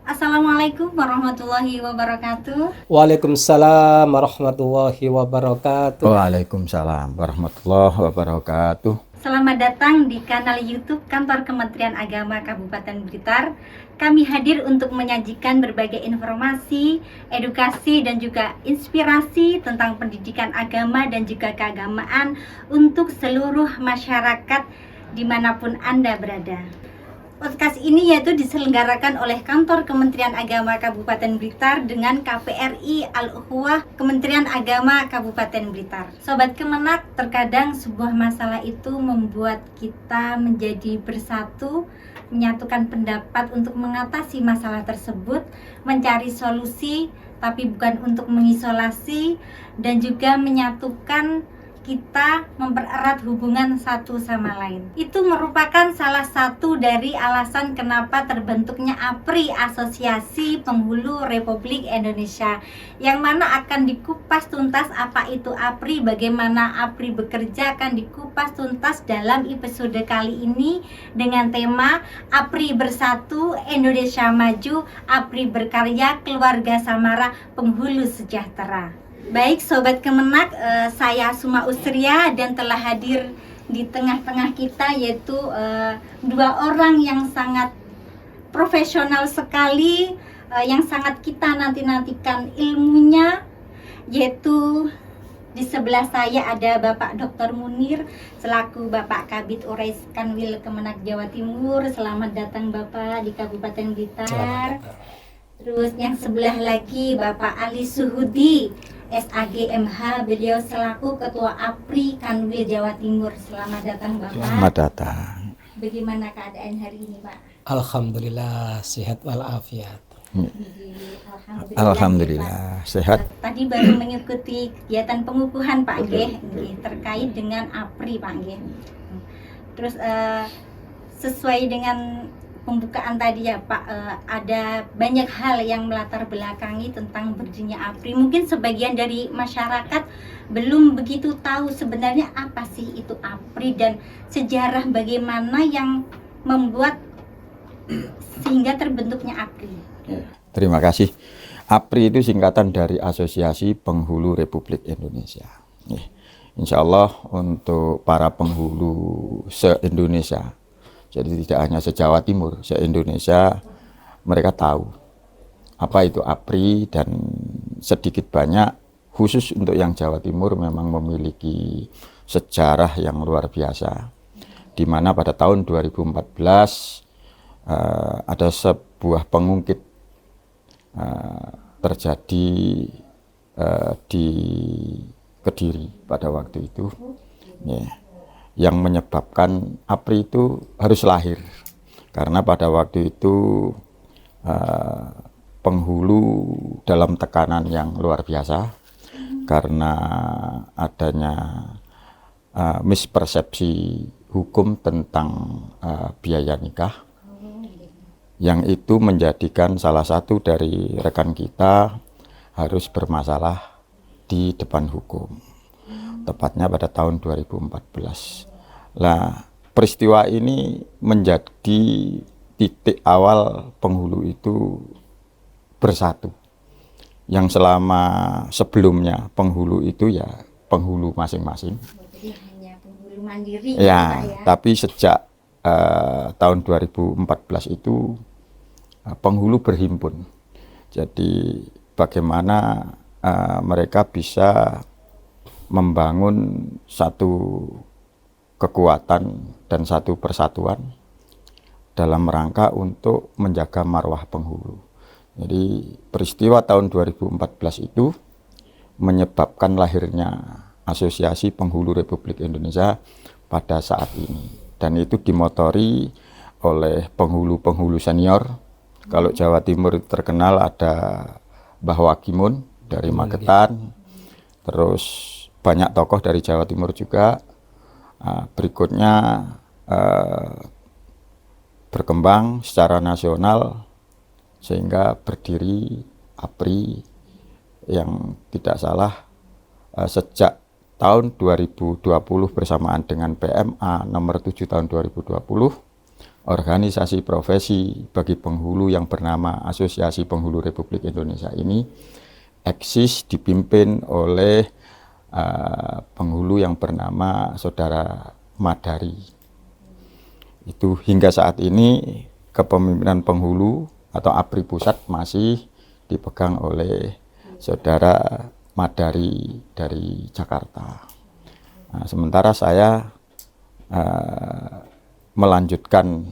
Assalamualaikum warahmatullahi wabarakatuh. Waalaikumsalam warahmatullahi wabarakatuh. Waalaikumsalam warahmatullahi wabarakatuh. Selamat datang di kanal YouTube Kantor Kementerian Agama Kabupaten Blitar. Kami hadir untuk menyajikan berbagai informasi, edukasi, dan juga inspirasi tentang pendidikan agama dan juga keagamaan untuk seluruh masyarakat dimanapun Anda berada. Podcast ini yaitu diselenggarakan oleh Kantor Kementerian Agama Kabupaten Blitar dengan KPRI Al-Ukhuwah Kementerian Agama Kabupaten Blitar. Sobat Kemenak, terkadang sebuah masalah itu membuat kita menjadi bersatu, menyatukan pendapat untuk mengatasi masalah tersebut, mencari solusi, tapi bukan untuk mengisolasi, dan juga menyatukan kita mempererat hubungan satu sama lain. Itu merupakan salah satu dari alasan kenapa terbentuknya APRI, Asosiasi Penghulu Republik Indonesia, yang mana akan dikupas tuntas apa itu APRI, bagaimana APRI bekerja, akan dikupas tuntas dalam episode kali ini dengan tema APRI Bersatu, Indonesia Maju, APRI Berkarya, Keluarga Samara, Penghulu Sejahtera. Baik Sobat Kemenak, saya Suma Usria dan telah hadir di tengah-tengah kita yaitu dua orang yang sangat profesional sekali, yang sangat kita nanti-nantikan ilmunya, yaitu di sebelah saya ada Bapak Dr. Munir selaku Bapak Kabid Urais Kanwil Kemenak Jawa Timur. Selamat datang Bapak di Kabupaten Blitar. Terus yang sebelah lagi Bapak Ali Suhudi SAG/MH, beliau selaku Ketua APRI Kanwil Jawa Timur. Selamat datang Bapak. Selamat datang. Bagaimana keadaan hari ini Pak? Alhamdulillah sehat walafiat. Alhamdulillah sehat. Tadi baru mengikuti kegiatan pengukuhan Pak Nggih, terkait dengan APRI Pak Nggih. Terus sesuai dengan pembukaan tadi ya Pak, ada banyak hal yang melatar belakangi tentang berdirinya APRI. Mungkin sebagian dari masyarakat belum begitu tahu sebenarnya apa sih itu APRI dan sejarah bagaimana yang membuat sehingga terbentuknya APRI. Terima kasih. APRI itu singkatan dari Asosiasi Penghulu Republik Indonesia. Insya Allah untuk para penghulu se-Indonesia, jadi tidak hanya se-Jawa Timur, se-Indonesia mereka tahu apa itu APRI, dan sedikit banyak khusus untuk yang Jawa Timur memang memiliki sejarah yang luar biasa, di mana pada tahun 2014 ada sebuah pengungkit terjadi di Kediri pada waktu itu, yang menyebabkan APRI itu harus lahir, karena pada waktu itu penghulu dalam tekanan yang luar biasa karena adanya mispersepsi hukum tentang biaya nikah, yang itu menjadikan salah satu dari rekan kita harus bermasalah di depan hukum, tepatnya pada tahun 2014. Nah, peristiwa ini menjadi titik awal penghulu itu bersatu. Yang selama sebelumnya penghulu itu ya penghulu masing-masing. Jadi hanya penghulu mandiri Ya, ya. tapi sejak tahun 2014 itu penghulu berhimpun. Jadi bagaimana mereka bisa membangun satu kekuatan dan satu persatuan dalam rangka untuk menjaga marwah penghulu. Jadi peristiwa tahun 2014 itu menyebabkan lahirnya Asosiasi Penghulu Republik Indonesia pada saat ini, dan itu dimotori oleh penghulu-penghulu senior. Kalau Jawa Timur terkenal ada Mbah Wagimun dari Magetan, terus banyak tokoh dari Jawa Timur juga. Berikutnya berkembang secara nasional sehingga berdiri APRI yang tidak salah sejak tahun 2020 bersamaan dengan PMA nomor 7 tahun 2020, organisasi profesi bagi penghulu yang bernama Asosiasi Penghulu Republik Indonesia ini eksis dipimpin oleh penghulu yang bernama Saudara Madari. Itu hingga saat ini kepemimpinan penghulu atau APRI pusat masih dipegang oleh Saudara Madari dari Jakarta. Nah, sementara saya melanjutkan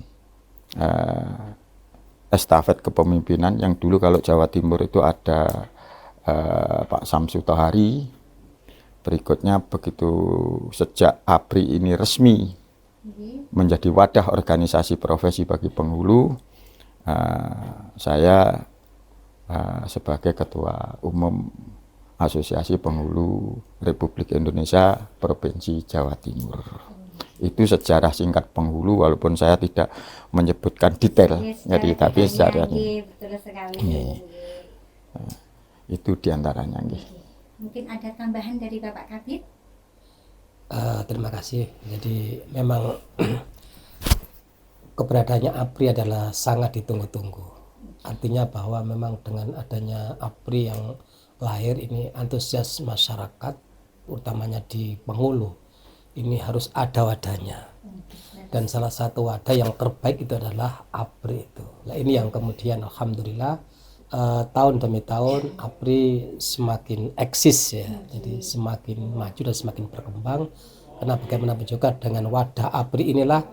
estafet kepemimpinan yang dulu kalau Jawa Timur itu ada Pak Samsu Tohari. Berikutnya begitu sejak APRI ini resmi menjadi wadah organisasi profesi bagi penghulu, saya sebagai Ketua Umum Asosiasi Penghulu Republik Indonesia Provinsi Jawa Timur. Itu sejarah singkat penghulu, walaupun saya tidak menyebutkan detail, jadi tapi sejarah betul sekali. Itu diantaranya. Mungkin ada tambahan dari Bapak Kabid? Terima kasih. Jadi memang keberadaannya APRI adalah sangat ditunggu-tunggu. Artinya bahwa memang dengan adanya APRI yang lahir ini, antusias masyarakat utamanya di penghulu ini harus ada wadahnya. Dan salah satu wadah yang terbaik itu adalah APRI itu. Nah, ini yang kemudian alhamdulillah tahun demi tahun APRI semakin eksis ya, jadi semakin maju dan semakin berkembang. Karena bagaimanapun juga dengan wadah APRI inilah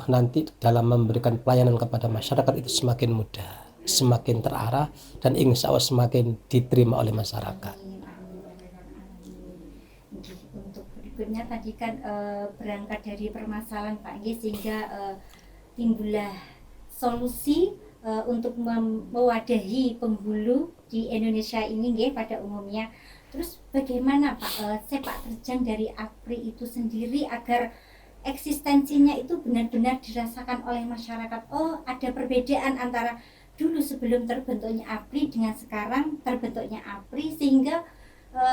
nanti dalam memberikan pelayanan kepada masyarakat itu semakin mudah, semakin terarah, dan insya Allah semakin diterima oleh masyarakat. Untuk berikutnya tadi kan berangkat dari permasalahan Pak Nggih, sehingga timbullah solusi untuk mewadahi penghulu di Indonesia ini nggih pada umumnya. Terus bagaimana Pak sepak terjang dari APRI itu sendiri agar eksistensinya itu benar-benar dirasakan oleh masyarakat? Oh, ada perbedaan antara dulu sebelum terbentuknya APRI dengan sekarang terbentuknya APRI, sehingga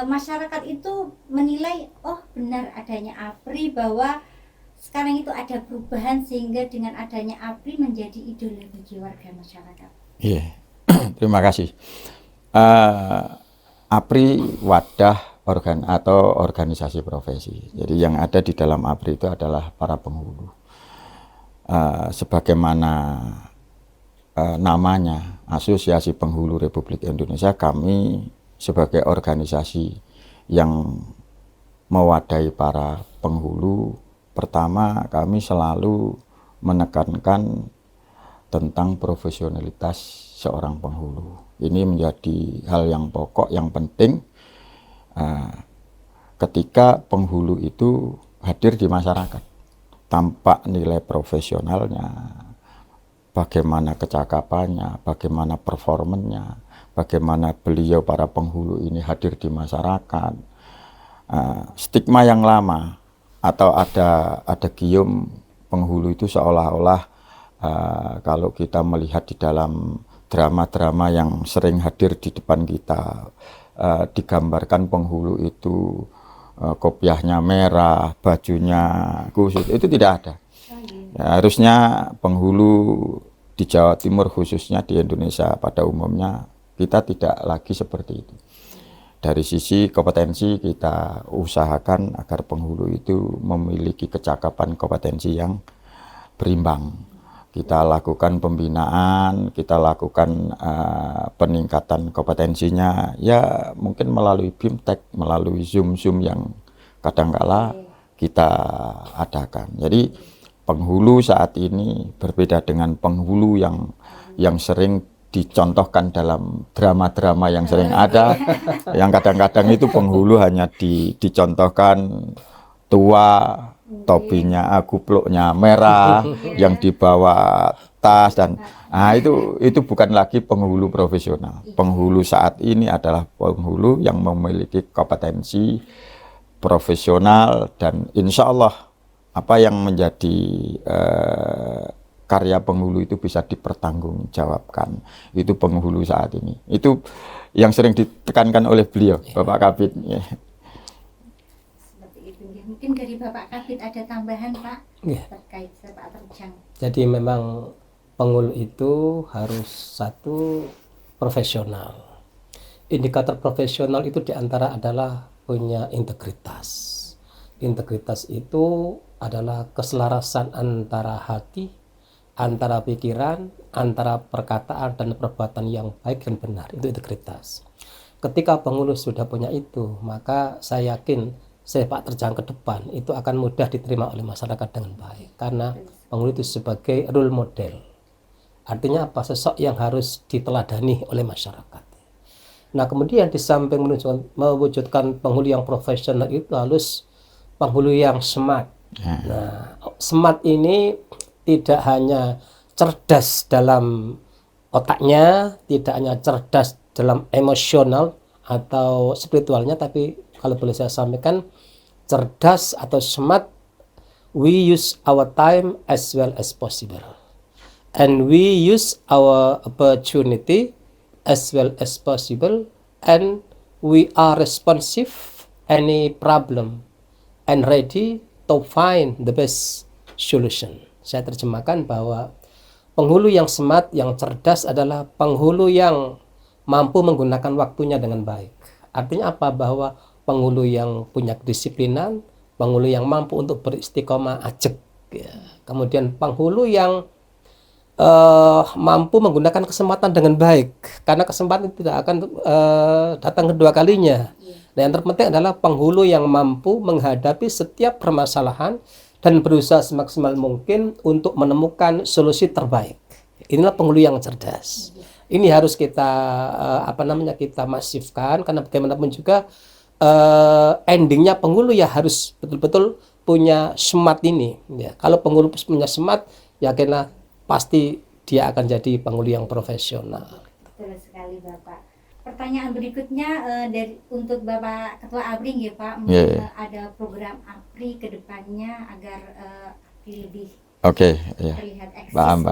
masyarakat itu menilai oh benar adanya APRI, bahwa sekarang itu ada perubahan sehingga dengan adanya APRI menjadi idola bagi warga masyarakat. Iya, terima kasih. APRI wadah atau organisasi profesi. Jadi yang ada di dalam APRI itu adalah para penghulu. Sebagaimana namanya Asosiasi Penghulu Republik Indonesia, kami sebagai organisasi yang mewadahi para penghulu. Pertama, kami selalu menekankan tentang profesionalitas seorang penghulu. Ini menjadi hal yang pokok, yang penting ketika penghulu itu hadir di masyarakat. Tampak nilai profesionalnya, bagaimana kecakapannya, bagaimana performanya, bagaimana beliau para penghulu ini hadir di masyarakat. Stigma yang lama atau ada gium penghulu itu seolah-olah kalau kita melihat di dalam drama-drama yang sering hadir di depan kita, digambarkan penghulu itu kopiahnya merah, bajunya khusus, itu tidak ada. Ya, harusnya penghulu di Jawa Timur khususnya di Indonesia pada umumnya kita tidak lagi seperti itu. Dari sisi kompetensi kita usahakan agar penghulu itu memiliki kecakapan kompetensi yang berimbang. Kita lakukan pembinaan, kita lakukan peningkatan kompetensinya, ya mungkin melalui BIMTEK, melalui Zoom yang kadangkala kita adakan. Jadi penghulu saat ini berbeda dengan penghulu yang sering dicontohkan dalam drama-drama yang sering ada, yang kadang-kadang itu penghulu hanya dicontohkan tua, topinya, kupluknya merah, yang dibawa tas, dan itu bukan lagi penghulu profesional. Penghulu saat ini adalah penghulu yang memiliki kompetensi profesional, dan insya Allah apa yang menjadi karya penghulu itu bisa dipertanggungjawabkan. Itu penghulu saat ini. Itu yang sering ditekankan oleh beliau, Bapak Kabid. Mungkin dari Bapak Kabid ada tambahan Pak Iya. terkait sepak terjang. Jadi memang penghulu itu harus satu profesional. Indikator profesional itu diantara adalah punya integritas. Integritas itu adalah keselarasan antara hati, antara pikiran, antara perkataan dan perbuatan yang baik dan benar. Itu integritas. Ketika penghulu sudah punya itu, maka saya yakin sepak terjang ke depan itu akan mudah diterima oleh masyarakat dengan baik. Karena penghulu itu sebagai role model. Artinya apa? Sosok yang harus diteladani oleh masyarakat. Nah, kemudian di samping mewujudkan penghulu yang profesional itu harus penghulu yang smart. Nah, smart ini tidak hanya cerdas dalam otaknya, tidak hanya cerdas dalam emosional atau spiritualnya, tapi kalau boleh saya sampaikan, cerdas atau smart, we use our time as well as possible. And we use our opportunity as well as possible, and we are responsive any problem and ready to find the best solution. Saya terjemahkan bahwa penghulu yang smart, yang cerdas adalah penghulu yang mampu menggunakan waktunya dengan baik. Artinya apa? Bahwa penghulu yang punya kedisiplinan, penghulu yang mampu untuk beristiqomah ajek, ya. Kemudian penghulu yang mampu menggunakan kesempatan dengan baik, karena kesempatan tidak akan datang kedua kalinya. Nah, yang terpenting adalah penghulu yang mampu menghadapi setiap permasalahan dan berusaha semaksimal mungkin untuk menemukan solusi terbaik. Inilah penghulu yang cerdas. Ini harus kita kita masifkan, karena bagaimanapun juga endingnya penghulu ya harus betul-betul punya smart ini. Ya, kalau penghulu punya smart, yakinlah pasti dia akan jadi penghulu yang profesional. Betul sekali Bapak. Pertanyaan berikutnya untuk Bapak Ketua APRI ya Pak, mungkin ada program APRI ke depannya agar APRI lebih terlihat eksis. Paham.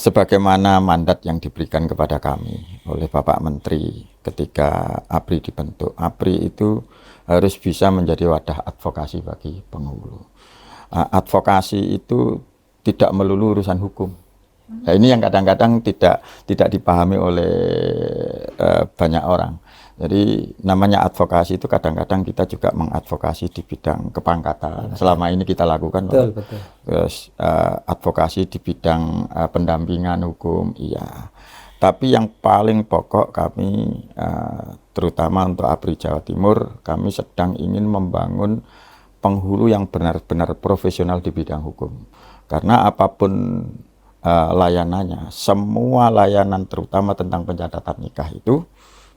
Sebagaimana mandat yang diberikan kepada kami oleh Bapak Menteri ketika APRI dibentuk, APRI itu harus bisa menjadi wadah advokasi bagi penghulu. Advokasi itu tidak melulu urusan hukum. Nah, ini yang kadang-kadang tidak dipahami oleh banyak orang. Jadi namanya advokasi itu kadang-kadang kita juga mengadvokasi di bidang kepangkatan. Selama ini kita lakukan. Betul. Terus advokasi di bidang pendampingan hukum, iya. Tapi yang paling pokok kami, terutama untuk APRI Jawa Timur, kami sedang ingin membangun penghulu yang benar-benar profesional di bidang hukum. Karena apapun layanannya, semua layanan terutama tentang pencatatan nikah itu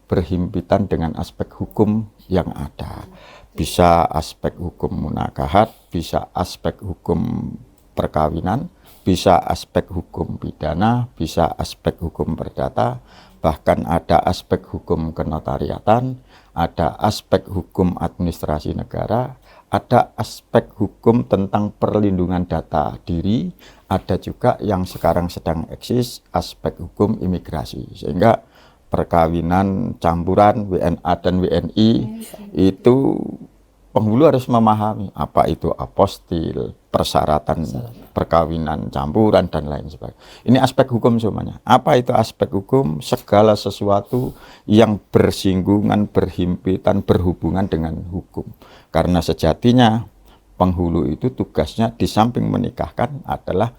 berhimpitan dengan aspek hukum yang ada. Bisa aspek hukum munakahat, bisa aspek hukum perkawinan, bisa aspek hukum pidana, bisa aspek hukum perdata, bahkan ada aspek hukum kenotariatan, ada aspek hukum administrasi negara, ada aspek hukum tentang perlindungan data diri, ada juga yang sekarang sedang eksis aspek hukum imigrasi. Sehingga perkawinan campuran WNA dan WNI itu penghulu harus memahami apa itu apostil, persyaratan perkawinan campuran dan lain sebagainya. Ini aspek hukum semuanya. Apa itu aspek hukum? Segala sesuatu yang bersinggungan, berhimpitan, berhubungan dengan hukum. Karena sejatinya penghulu itu tugasnya di samping menikahkan adalah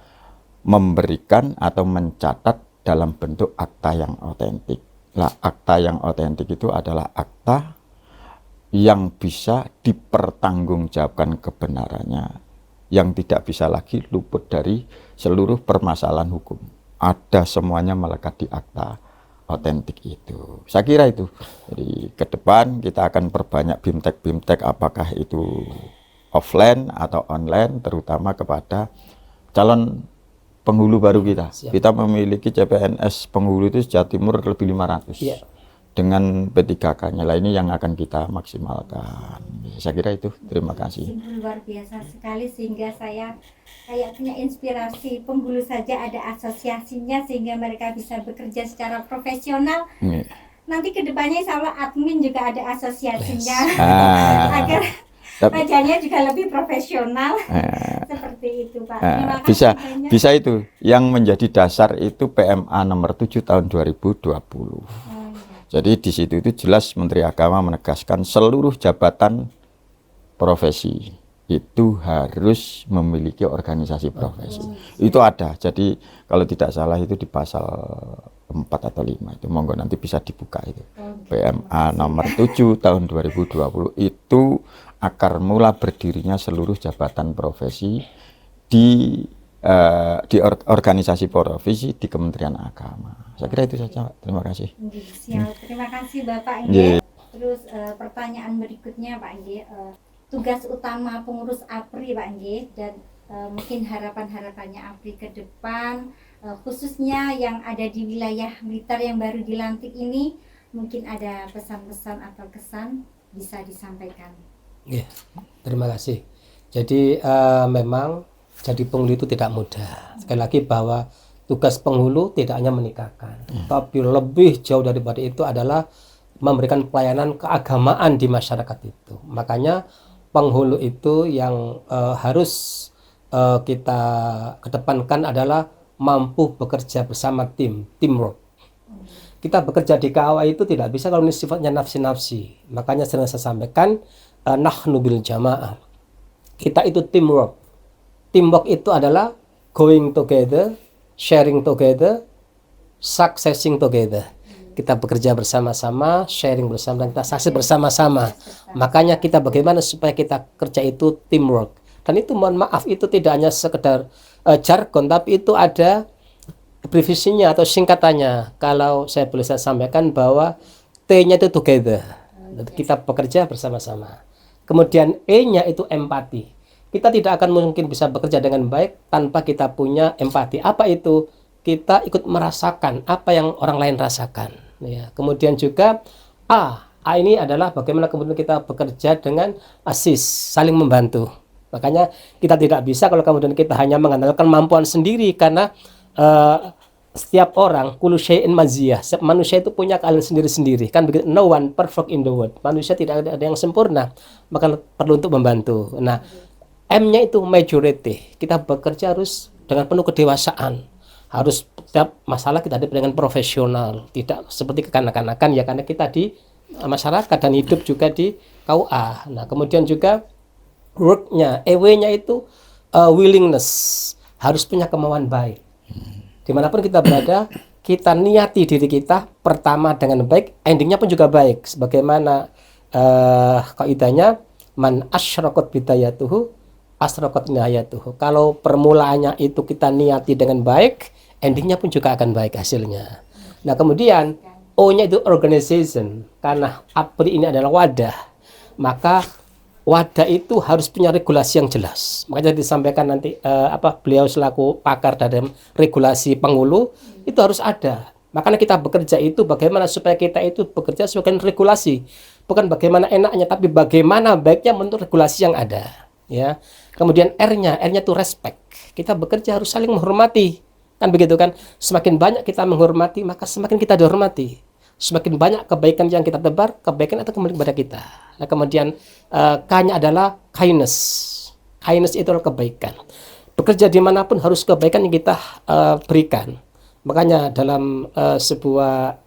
memberikan atau mencatat dalam bentuk akta yang otentik. Lah, akta yang otentik itu adalah akta yang bisa dipertanggungjawabkan kebenarannya, yang tidak bisa lagi luput dari seluruh permasalahan hukum. Ada semuanya melekat di akta otentik itu. Saya kira itu. Jadi ke depan kita akan perbanyak bimtek apakah itu offline atau online, terutama kepada calon penghulu baru kita. Siap. Kita memiliki CPNS penghulu itu Jawa Timur lebih 500. Ya. Dengan P3K-nya lah, ini yang akan kita maksimalkan. Saya kira itu. Terima kasih. Luar biasa sekali, sehingga saya kayak punya inspirasi. Penghulu saja ada asosiasinya sehingga mereka bisa bekerja secara profesional. nanti kedepannya insya Allah admin juga ada asosiasinya agar Tapi- wajahnya juga lebih profesional seperti itu Pak. Terima kasih bisa banyak. bisa itu yang menjadi dasar itu PMA nomor 7 tahun 2020. Oh, iya. Jadi di situ itu jelas Menteri Agama menegaskan seluruh jabatan profesi itu harus memiliki organisasi profesi. Itu ada. Jadi kalau tidak salah itu di pasal 4 atau 5 itu monggo nanti bisa dibuka itu. PMA nomor 7 tahun 2020 itu akar mula berdirinya seluruh jabatan profesi di organisasi profesi di Kementerian Agama. Saya kira itu saja, Pak. Terima kasih. Siap. Terima kasih Bapak. Nggih. Terus pertanyaan berikutnya Pak Nggih, tugas utama pengurus APRI Pak Nggih, dan mungkin harapan-harapannya APRI ke depan, khususnya yang ada di wilayah Blitar yang baru dilantik ini, mungkin ada pesan-pesan atau kesan bisa disampaikan. Ya, terima kasih. Jadi memang jadi penghulu itu tidak mudah. Sekali lagi bahwa tugas penghulu tidak hanya menikahkan, tapi lebih jauh daripada itu adalah memberikan pelayanan keagamaan di masyarakat itu. Makanya penghulu itu yang harus kita kedepankan adalah mampu bekerja bersama teamwork. Kita bekerja di KUA itu tidak bisa kalau ini sifatnya nafsi-nafsi. Makanya sering saya sampaikan, nahnu bil jamaah. Kita itu teamwork. Teamwork itu adalah going together, sharing together, successing together. Kita bekerja bersama-sama, sharing bersama, dan kita sukses bersama-sama. Makanya kita bagaimana supaya kita kerja itu teamwork. Dan itu mohon maaf itu tidak hanya sekedar jargon, tapi itu ada abbreviasinya atau singkatannya. Kalau saya boleh saya sampaikan bahwa T-nya itu together. Kita bekerja bersama-sama. Kemudian E-nya itu empati. Kita tidak akan mungkin bisa bekerja dengan baik tanpa kita punya empati. Apa itu? Kita ikut merasakan apa yang orang lain rasakan. Ya. Kemudian juga A ini adalah bagaimana kemudian kita bekerja dengan assist, saling membantu. Makanya kita tidak bisa kalau kemudian kita hanya mengandalkan kemampuan sendiri, karena setiap orang kullu syai'in maziyah, manusia itu punya keahlian sendiri-sendiri, kan begitu. No one perfect in the world, manusia tidak ada yang sempurna, maka perlu untuk membantu. Nah, M-nya itu majority, kita bekerja harus dengan penuh kedewasaan, harus setiap masalah kita hadapi dengan profesional, tidak seperti kekanak-kanakan ya, karena kita di masyarakat dan hidup juga di KUA. Nah, kemudian juga work-nya, EW-nya itu willingness, harus punya kemauan baik. Dimanapun kita berada, kita niati diri kita pertama dengan baik, endingnya pun juga baik. Sebagaimana kaidahnya, man asyraqat bidayatuhu asyraqat nihayatuhu. Kalau permulaannya itu kita niati dengan baik, endingnya pun juga akan baik hasilnya. Nah, kemudian O-nya itu organization, karena APRI ini adalah wadah, maka wadah itu harus punya regulasi yang jelas. Makanya disampaikan nanti beliau selaku pakar dalam regulasi penghulu itu harus ada. Makanya kita bekerja itu bagaimana supaya kita itu bekerja sesuai regulasi, bukan bagaimana enaknya, tapi bagaimana baiknya menurut regulasi yang ada. Ya. Kemudian R-nya itu respect. Kita bekerja harus saling menghormati, kan begitu kan? Semakin banyak kita menghormati, maka semakin kita dihormati. Semakin banyak kebaikan yang kita tebar, kebaikan itu kembali kepada kita. Nah, kemudian K-nya adalah kindness. Kindness itu adalah kebaikan. Bekerja dimanapun harus kebaikan yang kita berikan. Makanya dalam sebuah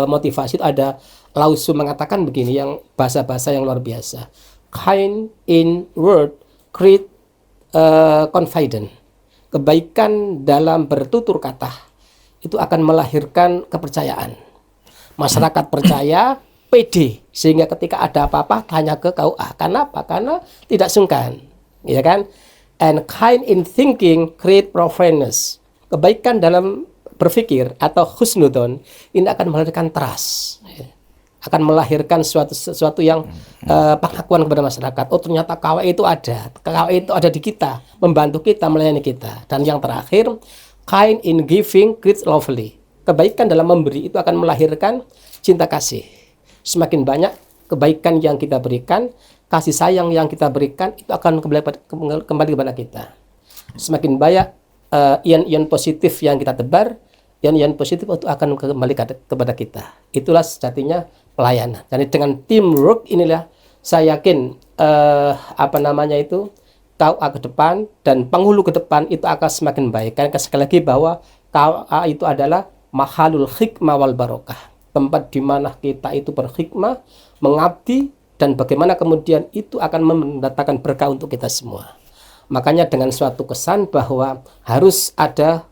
motivasi itu ada Lao-Tzu mengatakan begini, yang bahasa-bahasa yang luar biasa. Kind in word create confidence. Kebaikan dalam bertutur kata itu akan melahirkan kepercayaan. Masyarakat percaya, pede, sehingga ketika ada apa-apa tanya ke KUA. Karena apa? Karena tidak sungkan, ya kan? And kind in thinking create profoundness. Kebaikan dalam berpikir atau husnudon ini akan melahirkan trust, akan melahirkan sesuatu yang pengakuan kepada masyarakat. Oh, ternyata KUA itu ada. KUA itu ada di kita, membantu kita, melayani kita. Dan yang terakhir, kind in giving creates lovely. Kebaikan dalam memberi itu akan melahirkan cinta kasih. Semakin banyak kebaikan yang kita berikan, kasih sayang yang kita berikan, itu akan kembali kepada kita. Semakin banyak ion-ion positif yang kita tebar, yang positif itu akan kembali kepada kita. Itulah sejatinya pelayanan. Jadi dengan teamwork inilah saya yakin KUA ke depan dan penghulu ke depan itu akan semakin baik. Karena sekali lagi bahwa KUA itu adalah mahalul hikmah wal barokah, tempat di mana kita itu berhikmah, mengabdi, dan bagaimana kemudian itu akan mendatangkan berkah untuk kita semua. Makanya dengan suatu kesan bahwa harus ada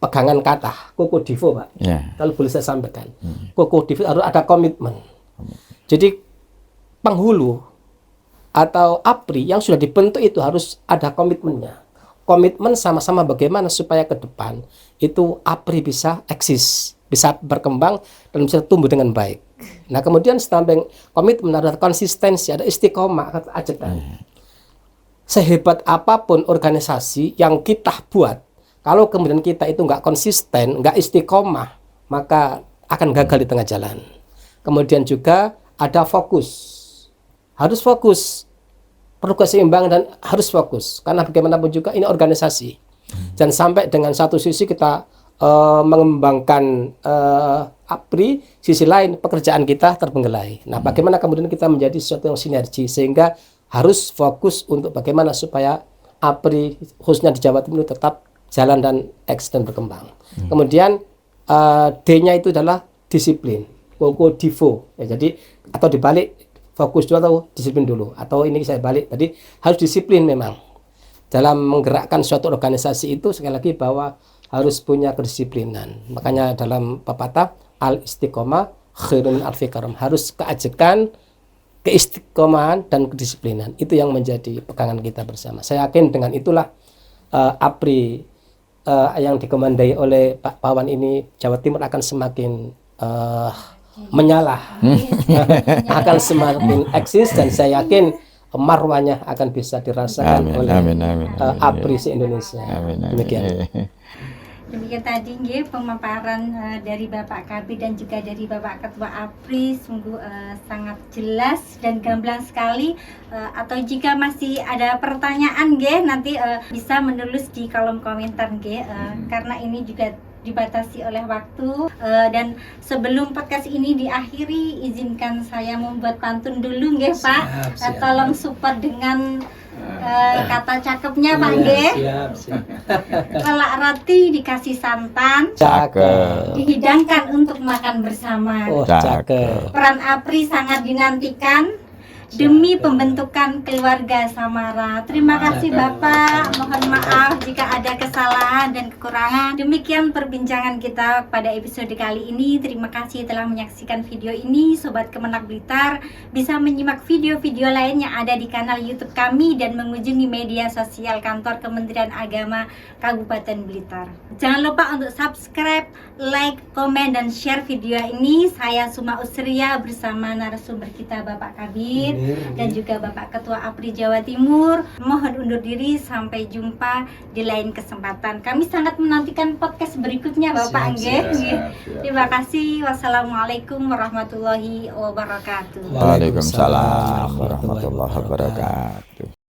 pegangan kata Koko Divo, Pak. Kalau boleh saya sampaikan, Koko Divo harus ada komitmen. Jadi penghulu atau APRI yang sudah dibentuk itu harus ada komitmennya. Komitmen sama-sama bagaimana supaya ke depan itu APRI bisa eksis, bisa berkembang dan bisa tumbuh dengan baik. Nah kemudian samping komitmen ada konsistensi, ada istiqomah, kata ajakan. Sehebat apapun organisasi yang kita buat, kalau kemudian kita itu nggak konsisten, nggak istiqomah, maka akan gagal di tengah jalan. Kemudian juga ada fokus. Harus fokus, perlu keseimbangan dan harus fokus, karena bagaimanapun juga ini organisasi. Dan sampai dengan satu sisi kita mengembangkan APRI, sisi lain pekerjaan kita terbengkelai. Nah, bagaimana kemudian kita menjadi sesuatu yang sinergi, sehingga harus fokus untuk bagaimana supaya APRI khususnya di Jawa Timur tetap jalan dan eksis dan berkembang. Kemudian D-nya itu adalah disiplin, Koko Divo. Ya, jadi atau dibalik, fokus dulu atau disiplin dulu, atau ini saya balik tadi, harus disiplin memang dalam menggerakkan suatu organisasi itu. Sekali lagi bahwa harus punya kedisiplinan. Makanya dalam pepatah al istiqomah khairun alfi karam, harus keajekan, keistiqomahan dan kedisiplinan, itu yang menjadi pegangan kita bersama. Saya yakin dengan itulah APRI yang dikomandai oleh Pak Pawan ini, Jawa Timur akan semakin menyala, akan semakin eksis, dan saya yakin marwahnya akan bisa dirasakan oleh APRI se-Indonesia. Demikian. Demikian tadi nggih pemaparan dari Bapak Kabid dan juga dari Bapak Ketua APRI, sungguh sangat jelas dan gamblang sekali. Atau jika masih ada pertanyaan nggih, nanti bisa menulis di kolom komentar nggih, karena ini juga dibatasi oleh waktu. Dan sebelum podcast ini diakhiri, izinkan saya membuat pantun dulu nggih Pak. Tolong support dengan kata cakepnya Pak nggih. Kelak roti dikasih santan, Cakep. dihidangkan untuk makan bersama. Cakep. Peran APRI sangat dinantikan demi pembentukan keluarga Samara. Terima kasih Bapak, mohon maaf jika ada kesalahan dan kekurangan. Demikian perbincangan kita pada episode kali ini. Terima kasih telah menyaksikan video ini. Sobat Kemenak Blitar bisa menyimak video-video lain yang ada di kanal YouTube kami dan mengunjungi media sosial kantor Kementerian Agama Kabupaten Blitar. Jangan lupa untuk subscribe, like, komen, dan share video ini. Saya Suma Usria bersama narasumber kita Bapak Kabid dan juga Bapak Ketua APRI Jawa Timur. Mohon undur diri, sampai jumpa di lain kesempatan. Kami sangat menantikan podcast berikutnya Bapak nggih. Terima kasih. Wassalamualaikum warahmatullahi wabarakatuh. Waalaikumsalam warahmatullahi wabarakatuh.